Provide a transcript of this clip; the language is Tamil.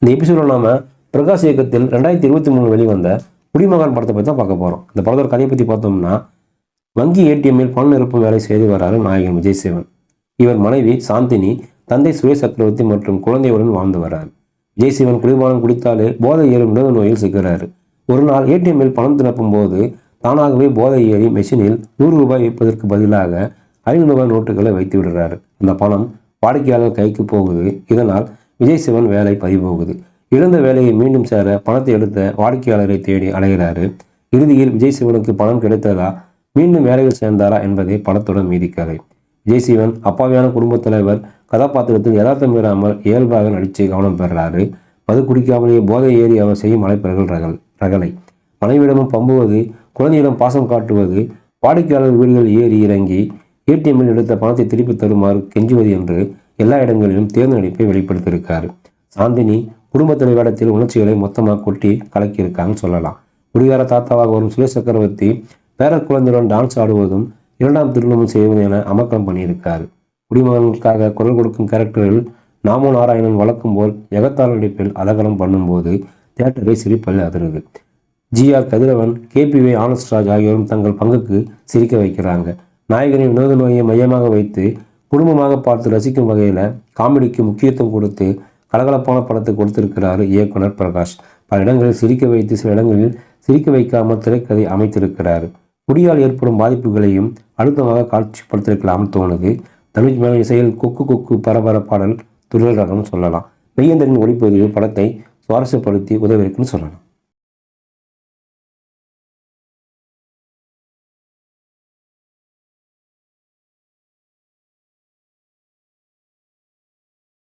இந்த எபிசோடில் நாம பிரகாஷ் இயக்கத்தில் 2023 வெளிவந்த குடிமகன் படத்தை பற்றி தான் பார்க்க போகிறோம். இந்த படத்தோட கதையை பற்றி பார்த்தோம்னா, வங்கி ஏடிஎம்மில் பணம் நிரப்பும் வேலை செய்து வராரு நாயகன் விஜய் சேவன். இவர் மனைவி சாந்தினி, தந்தை சுரேஷ் சக்கரவர்த்தி மற்றும் குழந்தையுடன் வாழ்ந்து வர்றார். விஜய் சேவன் குடிமகன் குடித்தாலே போதை ஏறும் வினோத நோயில் சிக்கிறாரு. ஒரு நாள் ஏடிஎம்மில் பணம் நிரப்பும் போது தானாகவே போதை ஏறி மெஷினில் 100 ரூபாய் வைப்பதற்கு பதிலாக 500 ரூபாய் நோட்டுகளை வைத்து விடுறாரு. அந்த பணம் வாடிக்கையாளர் கைக்கு போகுது. இதனால் விஜய் சேவன் வேலை பறிபோகுது. இழந்த வேலையை மீண்டும் சேர பணத்தை எடுத்த வாடிக்கையாளரை தேடி அலைகிறாரு. இறுதியில் விஜய் சேவனுக்கு பணம் கிடைத்ததா, மீண்டும் வேலையில் சேர்ந்தாரா என்பதே படத்தோட மீதி கதை. விஜய் சேவன் அப்பாவியான குடும்பத் தலைவர் கதாபாத்திரத்தில் யதார்த்தம் மீறாமல் இயல்பாக நடித்து கவனம் பெறாரு. மது குடிக்காமலேயே போதை ஏறி அவர் செய்யும் அழைப்பர்கள் ரகலை, மனைவிடமும் பம்புவது, குழந்தையிடம் பாசம் காட்டுவது, வாடிக்கையாளர் வீடுகள் ஏறி இறங்கி ஏடிஎம்மில் எடுத்த பணத்தை திருப்பி தருமாறு கெஞ்சுவது என்று எல்லா இடங்களிலும் தேர்ந்த நடிப்பை வெளிப்படுத்தியிருக்காரு. சாந்தினி குடும்பத்தினர் வேடத்தில் உணர்ச்சிகளை மொத்தமாக கொட்டி கலக்கியிருக்காங்கன்னு சொல்லலாம். குடிகார தாத்தாவாக வரும் சுரேஷ் சக்கரவர்த்தி பேர குழந்தையுடன் டான்ஸ் ஆடுவதும் 2ஆம் திருமணமும் செய்வதும் என அமர்க்களம் பண்ணியிருக்காரு. குடிமகனுக்காக குரல் கொடுக்கும் கேரக்டரில் நாமோ நாராயணன் வழக்கம் போல் எகத்தாள நடிப்பில் அதகலம் பண்ணும்போது தியேட்டரை சிரிப்பல்ல அதிருது. ஜிஆர் கதிரவன், கேபிவே ஆனஸ்ட்ராஜ் ஆகியோரும் தங்கள் பங்குக்கு சிரிக்க வைக்கிறாங்க. நாயகனின் வினோத நோயை மையமாக வைத்து குடும்பமாக பார்த்து ரசிக்கும் வகையில் காமெடிக்கு முக்கியத்துவம் கொடுத்து கலகலப்பான படத்தை கொடுத்திருக்கிறாரு இயக்குனர் பிரகாஷ். பல இடங்களில் சிரிக்க வைத்து, சில இடங்களில் சிரிக்க வைக்காமல் திரைக்கதை அமைத்திருக்கிறாரு. குடியால் ஏற்படும் பாதிப்புகளையும் அழுத்தமாக காட்சிப்படுத்திருக்கலாம்னு தோணுது. தனுஷ் மேல இசையில் கொக்கு கொக்கு பரபர பாடல் துரில் ரகம்னு சொல்லலாம். மெய்யந்தரின் ஒளிப்பதிவு படத்தை சுவாரஸ்யப்படுத்தி உதவியிருக்குன்னு சொல்லலாம்.